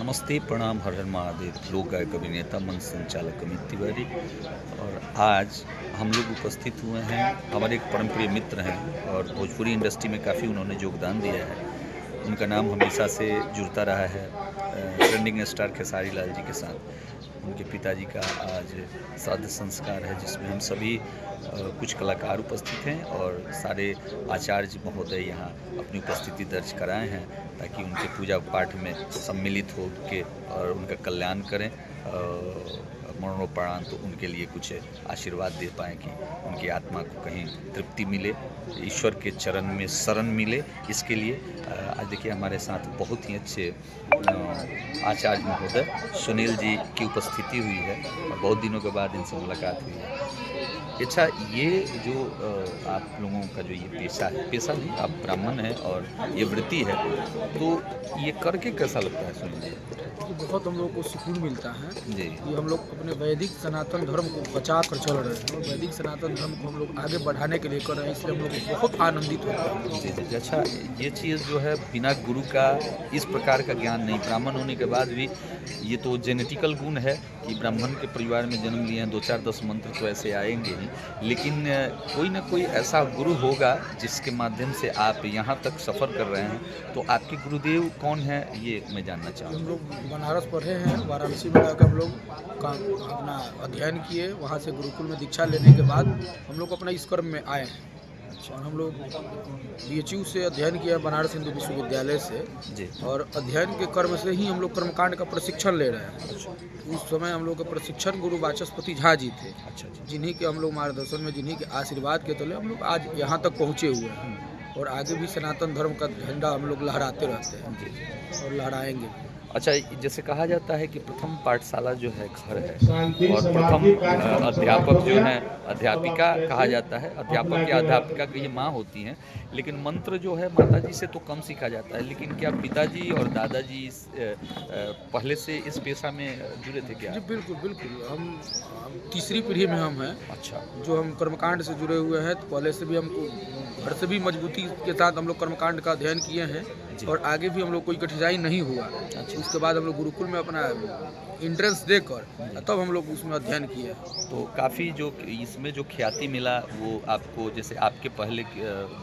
नमस्ते, प्रणाम, हर हर महादेव। लोक गायक अभिनेता मंच संचालक अमित तिवारी। और आज हम लोग उपस्थित हुए हैं, हमारे एक परम प्रिय मित्र हैं और भोजपुरी इंडस्ट्री में काफ़ी उन्होंने योगदान दिया है। उनका नाम हमेशा से जुड़ता रहा है ट्रेंडिंग स्टार खेसारी लाल जी के साथ। उनके पिताजी का आज श्राद्ध संस्कार है, जिसमें हम सभी कुछ कलाकार उपस्थित हैं और सारे आचार्य महोदय यहाँ अपनी उपस्थिति दर्ज कराए हैं, ताकि उनके पूजा पाठ में सम्मिलित हो के और उनका कल्याण करें। मरणोपरांत तो उनके लिए कुछ आशीर्वाद दे पाएँ कि उनकी आत्मा को कहीं तृप्ति मिले, ईश्वर के चरण में शरण मिले। इसके लिए आज देखिए हमारे साथ बहुत ही अच्छे आचार्य महोदय सुनील जी की उपस्थिति हुई है और बहुत दिनों के बाद इनसे मुलाकात हुई है। अच्छा, ये जो आप लोगों का जो ये पेशा नहीं, आप ब्राह्मण हैं और ये वृत्ति है, तो ये करके कैसा लगता है सुनील जी? बहुत हम लोग को सुकून मिलता है जी। कि हम लोग अपने वैदिक सनातन धर्म को बचा कर चल रहे हैं और वैदिक सनातन धर्म को हम लोग आगे बढ़ाने के लिए कर रहे हैं, इसलिए हम लोग बहुत आनंदित होते हैं। जी जी। अच्छा, ये चीज़ जो है बिना गुरु का इस प्रकार का ज्ञान नहीं, ब्राह्मण होने के बाद भी ये तो जेनेटिकल गुण है कि ब्राह्मण के परिवार में जन्म लिए हैं, 2-4-10 मंत्र तो ऐसे आएंगे ही, लेकिन कोई ना कोई ऐसा गुरु होगा जिसके माध्यम से आप यहाँ तक सफ़र कर रहे हैं। तो आपके गुरुदेव कौन है, ये मैं जानना चाहूँगा। हम लोग बनारस पढ़े हैं, वाराणसी में आकर हम लोग अपना अध्ययन किए, वहाँ से गुरुकुल में दीक्षा लेने के बाद हम लोग अपना इस कर्म में आए हैं। और हम लोग BHU से अध्ययन किया, बनारस हिंदू विश्वविद्यालय से जी। और अध्ययन के कर्म से ही हम लोग कर्मकांड का प्रशिक्षण ले रहे हैं। उस समय हम लोग के प्रशिक्षण गुरु वाचस्पति झा जी थे। अच्छा अच्छा। जिन्हीं के हम लोग मार्गदर्शन में, जिन्हीं के आशीर्वाद के तले हम लोग आज यहाँ तक पहुँचे हुए हैं और आगे भी सनातन धर्म का झंडा हम लोग लहराते रहते हैं जी। और लहराएंगे। अच्छा, जैसे कहा जाता है कि प्रथम पाठशाला जो है घर है और प्रथम अध्यापक जो है अध्यापिका कहा जाता है। अध्यापक या अध्यापिका की ये माँ होती हैं, लेकिन मंत्र जो है माताजी से तो कम सीखा जाता है। लेकिन क्या पिताजी और दादाजी पहले से इस पेशा में जुड़े थे क्या? जी बिल्कुल बिल्कुल। हम तीसरी पीढ़ी में हम हैं। अच्छा। जो हम कर्मकांड से जुड़े हुए हैं, तो पहले से भी हमको घर से भी मजबूती के साथ हम लोग कर्मकांड का अध्ययन किए हैं और आगे भी हम लोग कोई कठिनाई नहीं हुआ। अच्छा। उसके बाद हम लोग गुरुकुल में अपना एंट्रेंस देकर तब हम लोग उसमें अध्ययन किए। तो काफ़ी जो इसमें जो ख्याति मिला वो आपको, जैसे आपके पहले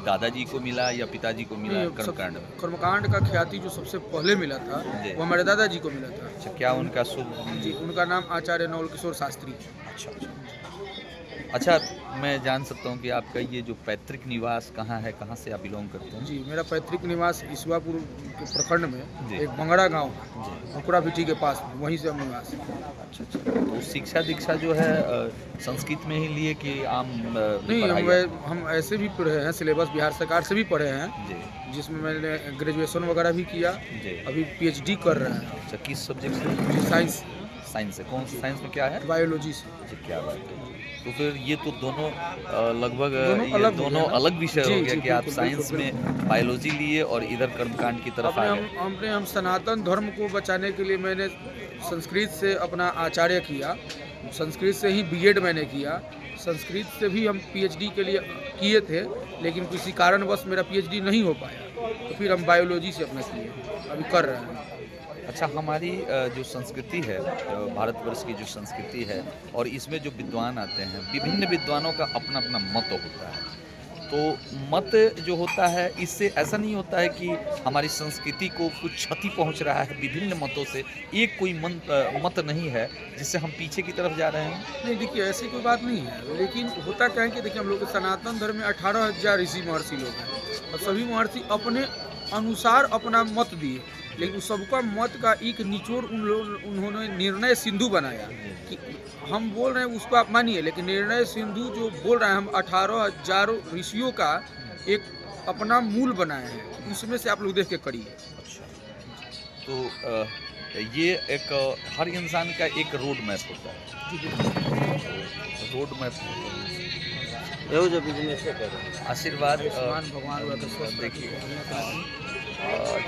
दादाजी को मिला या पिताजी को मिला कर्मकांड में? कर्मकांड का ख्याति जो सबसे पहले मिला था वो हमारे दादाजी को मिला था। अच्छा, क्या उनका शुभ? जी, उनका नाम आचार्य नवल किशोर शास्त्री। अच्छा अच्छा। अच्छा, मैं जान सकता हूँ कि आपका ये जो पैतृक निवास कहाँ है, कहाँ से आप बिलोंग करते हैं? जी, मेरा पैतृक निवास ईसवापुर के प्रखंड में एक बंगड़ा गांव है, भकुरा भीटी के पास, वहीं से हम निवास। अच्छा अच्छा। तो शिक्षा दीक्षा जो है संस्कृत में ही लिए कि आम नहीं, हम ऐसे भी पढ़े हैं, सिलेबस बिहार सरकार से भी पढ़े हैं जी, जिसमें मैंने ग्रेजुएशन वगैरह भी किया। जी। अभी PhD कर रहे हैं। अच्छा, किस सब्जेक्ट से? साइंस। साइंस से? कौन सी साइंस में, क्या है? बायोलॉजी से। जी, क्या बात है। तो फिर ये तो दोनों लगभग दोनों अलग विषय हो गया जी, कि आप साइंस में बायोलॉजी लिए और इधर कर्मकांड की तरफ आ गए। हम सनातन धर्म को बचाने के लिए मैंने संस्कृत से अपना आचार्य किया, संस्कृत से ही B.Ed मैंने किया, संस्कृत से भी हम PhD के लिए किए थे, लेकिन किसी कारणवश मेरा PhD नहीं हो पाया, तो फिर हम बायोलॉजी से अपना किए, अभी कर रहे हैं। अच्छा, हमारी जो संस्कृति है, भारतवर्ष की जो संस्कृति है, और इसमें जो विद्वान आते हैं, विभिन्न विद्वानों का अपना अपना मत होता है। तो मत जो होता है, इससे ऐसा नहीं होता है कि हमारी संस्कृति को कुछ क्षति पहुंच रहा है विभिन्न मतों से। एक कोई मत नहीं है जिससे हम पीछे की तरफ जा रहे हैं? नहीं, देखिए ऐसी कोई बात नहीं है, लेकिन होता क्या है कि देखिए हम लोग के सनातन धर्म में 18,000 ऋषि महर्षि लोग हैं और सभी महर्षि अपने अनुसार अपना मत दिए, लेकिन सबका मत का एक निचोड़ उन्होंने निर्णय सिंधु बनाया कि हम बोल रहे हैं उसको आप मानिए, लेकिन निर्णय सिंधु जो बोल रहे हैं, हम 18,000 ऋषियों का एक अपना मूल बनाए हैं, उसमें से आप लोग देख के करिए। अच्छा, तो ये एक हर इंसान का एक रोड मैप होता है। रोड मैप आशीर्वाद। भगवान देखिए,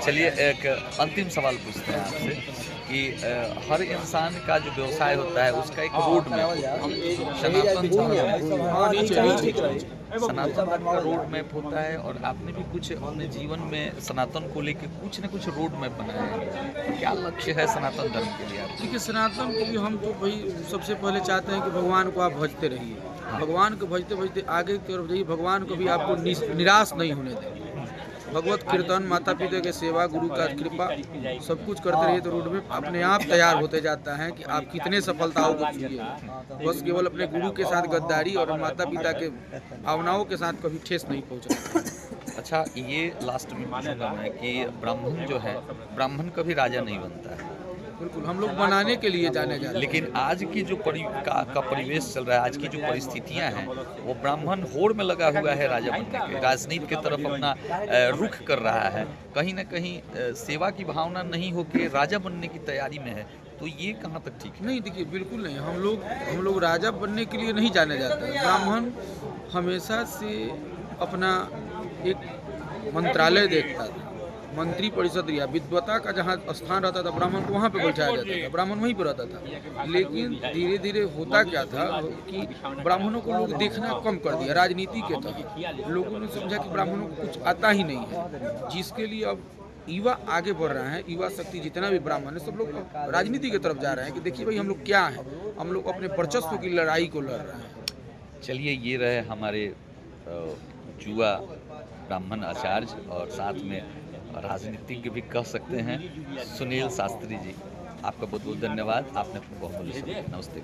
चलिए एक अंतिम सवाल पूछते हैं आपसे कि हर इंसान का जो व्यवसाय होता है उसका एक रोड मैप सनातन धर्म का रोड मैप होता है, और आपने भी कुछ अपने जीवन में सनातन को लेकर कुछ न कुछ रोड मैप बनाया है। क्या लक्ष्य है सनातन धर्म के लिए आपका? देखिए, सनातन के लिए हम तो भाई सबसे पहले चाहते हैं कि भगवान को आप भजते रहिए, भगवान को भजते भजते आगे की तरफ जाइए, भगवान को भी आपको निराश नहीं होने दें। भगवत कीर्तन, माता पिता की सेवा, गुरु का कृपा, सब कुछ करते रहिए तो रोड में अपने आप तैयार होते जाता है कि आप कितने सफलताओं को छूइए। बस केवल अपने गुरु के साथ गद्दारी और माता पिता के भावनाओं के साथ कभी ठेस नहीं पहुँचना। अच्छा, ये लास्ट में पूछूंगा मैं कि ब्राह्मण जो है, ब्राह्मण कभी राजा नहीं बनता है। बिल्कुल, हम लोग बनाने के लिए जाने जाते हैं। लेकिन आज की जो परिवेश चल रहा है, आज की जो परिस्थितियां हैं, वो ब्राह्मण होड़ में लगा हुआ है राजा बनने के, राजनीति की तरफ अपना रुख कर रहा है, कहीं ना कहीं सेवा की भावना नहीं होकर राजा बनने की तैयारी में है। तो ये कहाँ तक ठीक है? नहीं, देखिए, बिल्कुल नहीं। हम लोग राजा बनने के लिए नहीं जाने जाते हैं। ब्राह्मण हमेशा से अपना एक मंत्रालय देखता था, मंत्री परिषद या विद्वता का जहाँ स्थान रहता था, ब्राह्मण को वहाँ पे बैठाया जाता था, ब्राह्मण वहीं पर रहता था। लेकिन धीरे धीरे होता क्या था कि ब्राह्मणों को लोग देखना कम कर दिया। राजनीति के तहत लोगों ने समझा कि ब्राह्मणों को कुछ आता ही नहीं है, जिसके लिए अब युवा आगे बढ़ रहा है। युवा शक्ति जितना भी ब्राह्मण है, सब लोग राजनीति की तरफ जा रहे हैं कि देखिए भाई, हम लोग क्या हैं, हम लोग अपने वर्चस्व की लड़ाई को लड़ रहे हैं। चलिए, ये रहे हमारे युवा ब्राह्मण आचार्य और साथ में राजनीतिज्ञ भी कह सकते हैं, सुनील शास्त्री जी। आपका बहुत बहुत धन्यवाद, आपने बहुत बहुत नमस्ते।